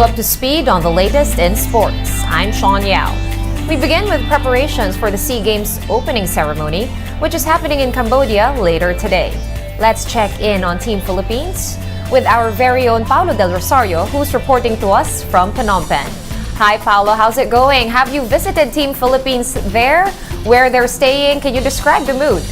up to speed on the latest in sports. I'm Sean Yao. We begin with preparations for the SEA Games opening ceremony, which is happening in Cambodia later today. Let's check in on Team Philippines with our very own Paulo Del Rosario, who's reporting to us from Phnom Penh. Hi, Paulo. How's it going? Have you visited Team Philippines there, where they're staying? Can you describe the mood?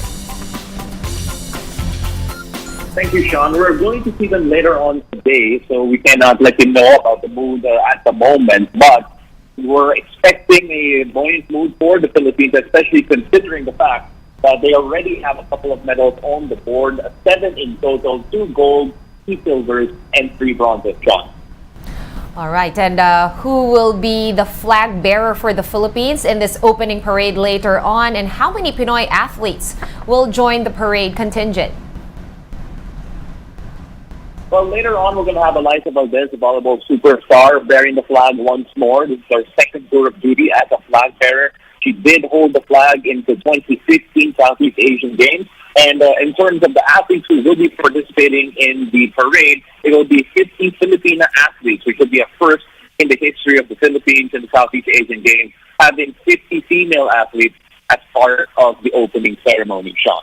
Thank you, Sean. We're going to see them later on today, so we cannot let you know about the mood at the moment. But we're expecting a buoyant mood for the Philippines, especially considering the fact that they already have a couple of medals on the board, 7 in total, 2 gold, 2 silvers, and 3 bronzes, Sean. All right, and who will be the flag bearer for the Philippines in this opening parade later on? And how many Pinoy athletes will join the parade contingent? Well, later on, we're going to have Eliza Valdez, a volleyball superstar, bearing the flag once more. This is her second tour of duty as a flag bearer. She did hold the flag in the 2015 Southeast Asian Games. And in terms of the athletes who will be participating in the parade, it will be 50 Filipina athletes, which will be a first in the history of the Philippines and the Southeast Asian Games, having 50 female athletes as part of the opening ceremony, Sean.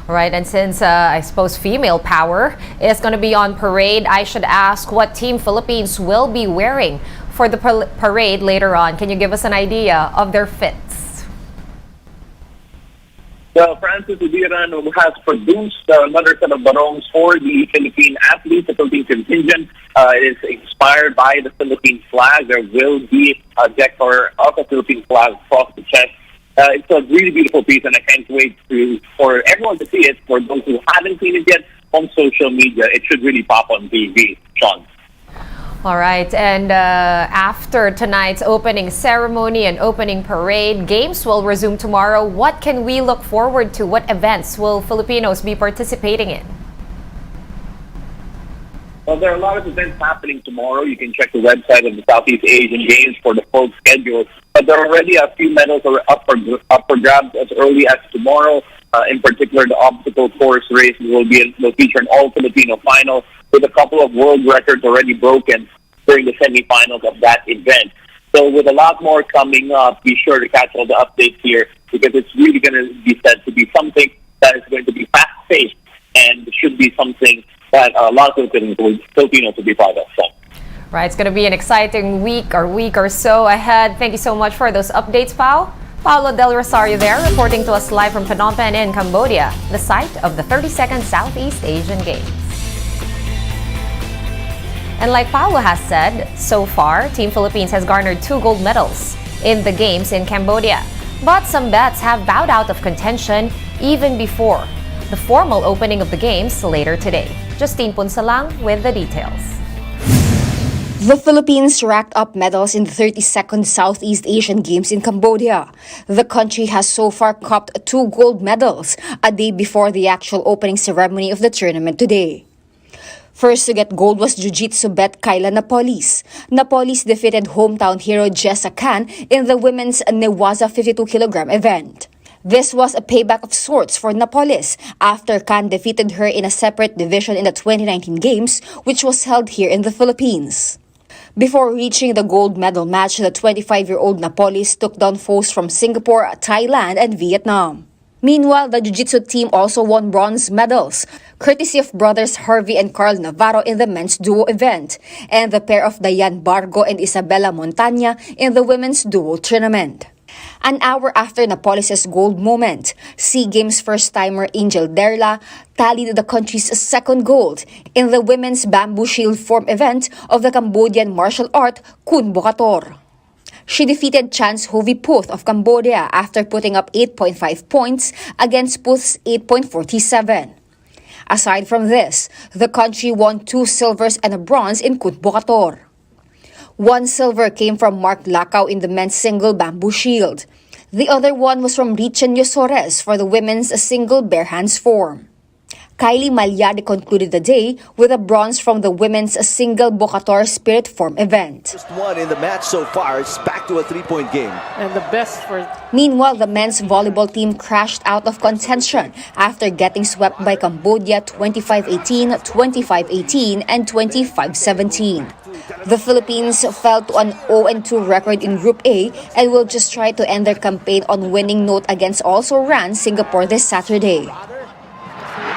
All right, and since I suppose female power is going to be on parade, I should ask what Team Philippines will be wearing for the parade later on. Can you give us an idea of their fits? Well, Francis Udiran has produced another set of barongs for the Philippine athletes, the Philippine contingent. It is inspired by the Philippine flag. There will be a decor of the Philippine flag across the chest. It's a really beautiful piece, and I can't wait for everyone to see it. For those who haven't seen it yet on social media, it should really pop on TV, Sean. All right, and after tonight's opening ceremony and opening parade, games will resume tomorrow. What can we look forward to? What events will Filipinos be participating in? Well, there are a lot of events happening tomorrow. You can check the website of the Southeast Asian Games for the full schedule. But there are already a few medals up for grabs as early as tomorrow. In particular, the obstacle course race will feature an all-Filipino final with a couple of world records already broken during the semifinals of that event. So with a lot more coming up, be sure to catch all the updates here because it's really going to be said to be something that is going to be fast-paced and should be something that a lot of Filipinos will be proud of. So. Right, it's going to be an exciting week or so ahead. Thank you so much for those updates, Pao. Paulo Del Rosario there, reporting to us live from Phnom Penh in Cambodia, the site of the 32nd Southeast Asian Games. And like Paulo has said, so far, Team Philippines has garnered 2 gold medals in the games in Cambodia. But some bets have bowed out of contention even before the formal opening of the games later today. Justine Punsalang with the details. The Philippines racked up medals in the 32nd Southeast Asian Games in Cambodia. The country has so far copped 2 gold medals a day before the actual opening ceremony of the tournament today. First to get gold was Jiu-Jitsu bet Kyla Napoles. Napoles defeated hometown hero Jessa Khan in the women's Newaza 52kg event. This was a payback of sorts for Napoles after Khan defeated her in a separate division in the 2019 Games, which was held here in the Philippines. Before reaching the gold medal match, the 25-year-old Napoles took down foes from Singapore, Thailand, and Vietnam. Meanwhile, the Jiu-Jitsu team also won bronze medals, courtesy of brothers Harvey and Carl Navarro in the men's duo event, and the pair of Dayan Bargo and Isabella Montaña in the women's duo tournament. An hour after Napoles' gold moment, SEA Games first-timer Angel Derla tallied the country's second gold in the women's bamboo shield form event of the Cambodian martial art Kun Bokator. She defeated Chance Hovi Puth of Cambodia after putting up 8.5 points against Puth's 8.47. Aside from this, the country won 2 silvers and a bronze in Kun Bokator. 1 silver came from Mark Lacau in the men's single bamboo shield. The other one was from Richen Yosores for the women's single bare hands form. Kylie Malyade concluded the day with a bronze from the women's single Bocator Spirit Form event. Just one in the match so far. It's back to a three-point game. And the best for Meanwhile, the men's volleyball team crashed out of contention after getting swept by Cambodia 25-18, 25-18, and 25-17. The Philippines fell to an 0-2 record in Group A and will just try to end their campaign on winning note against also ran Singapore this Saturday.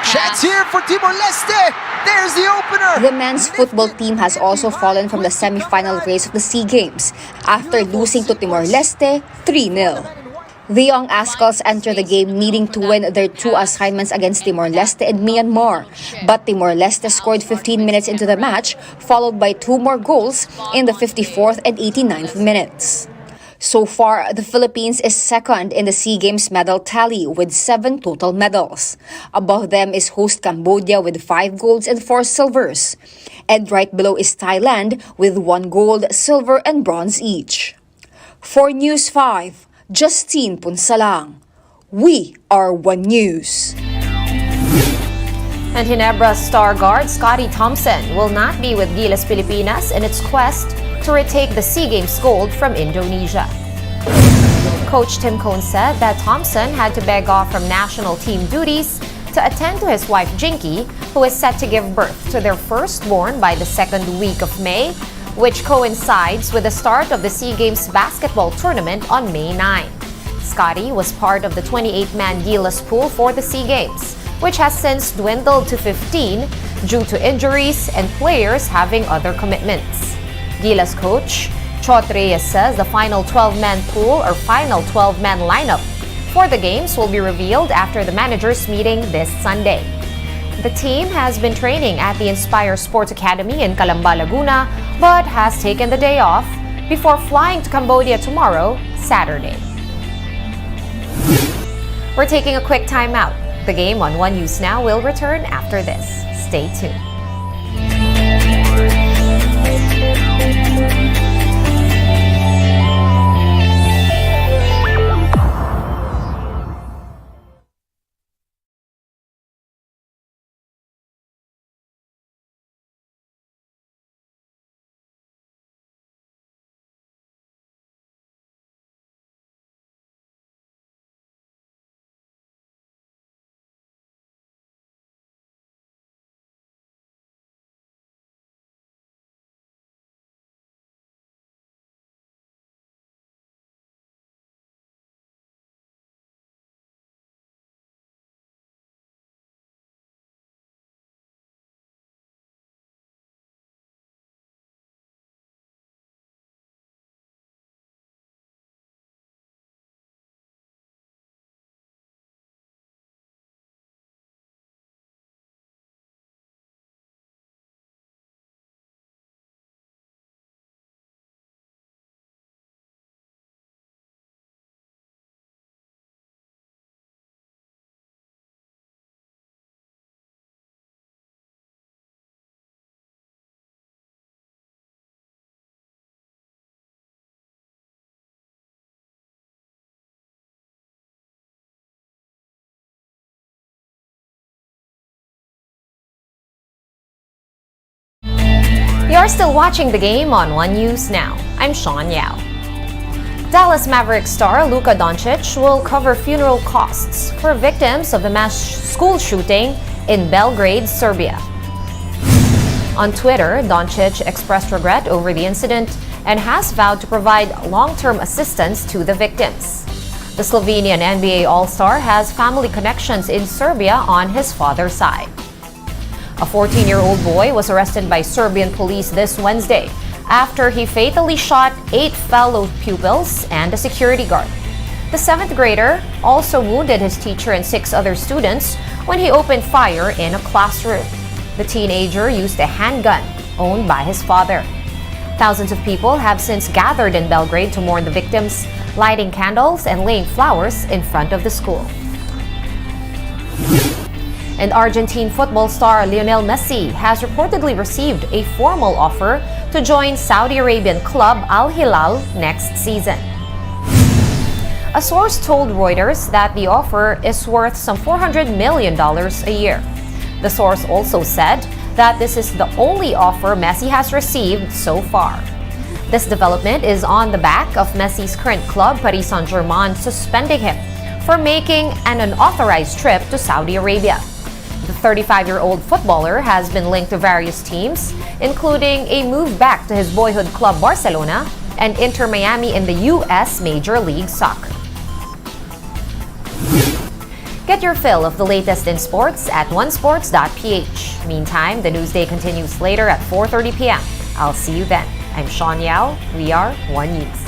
Chance here for Timor-Leste. There's the opener. The men's football team has also fallen from the semi-final race of the SEA Games after losing to Timor-Leste 3-0. The young Ascals enter the game needing to win their two assignments against Timor-Leste and Myanmar. But Timor-Leste scored 15 minutes into the match, followed by two more goals in the 54th and 89th minutes. So far, the Philippines is second in the SEA Games medal tally with 7 total medals. Above them is host Cambodia with 5 golds and 4 silvers. And right below is Thailand with 1 gold, silver, and bronze each. For News 5, Justine Punsalang. We are One News. And Ginebra star guard Scotty Thompson will not be with Gilas Pilipinas in its quest to retake the SEA Games gold from Indonesia. Coach Tim Cone said that Thompson had to beg off from national team duties to attend to his wife Jinky, who is set to give birth to their firstborn by the second week of May, which coincides with the start of the SEA Games basketball tournament on May 9. Scotty was part of the 28-man Gilas pool for the SEA Games, which has since dwindled to 15 due to injuries and players having other commitments. Gilas coach Chot Reyes says the final 12-man pool or final 12-man lineup for the games will be revealed after the managers' meeting this Sunday. The team has been training at the Inspire Sports Academy in Calamba, Laguna, but has taken the day off before flying to Cambodia tomorrow, Saturday. We're taking a quick time out. The game on One News Now will return after this. Stay tuned. You're still watching the game on One News Now. I'm Sean Yao. Dallas Mavericks star Luka Doncic will cover funeral costs for victims of the mass school shooting in Belgrade, Serbia. On Twitter, Doncic expressed regret over the incident and has vowed to provide long-term assistance to the victims. The Slovenian NBA All-Star has family connections in Serbia on his father's side. A 14-year-old boy was arrested by Serbian police this Wednesday after he fatally shot 8 fellow pupils and a security guard. The 7th grader also wounded his teacher and 6 other students when he opened fire in a classroom. The teenager used a handgun owned by his father. Thousands of people have since gathered in Belgrade to mourn the victims, lighting candles and laying flowers in front of the school. And Argentine football star Lionel Messi has reportedly received a formal offer to join Saudi Arabian club Al Hilal next season. A source told Reuters that the offer is worth some $400 million a year. The source also said that this is the only offer Messi has received so far. This development is on the back of Messi's current club, Paris Saint-Germain, suspending him for making an unauthorized trip to Saudi Arabia. The 35-year-old footballer has been linked to various teams, including a move back to his boyhood club Barcelona and Inter Miami in the U.S. Major League Soccer. Get your fill of the latest in sports at onesports.ph. Meantime, the Newsday continues later at 4:30 p.m. I'll see you then. I'm Sean Yao. We are One News.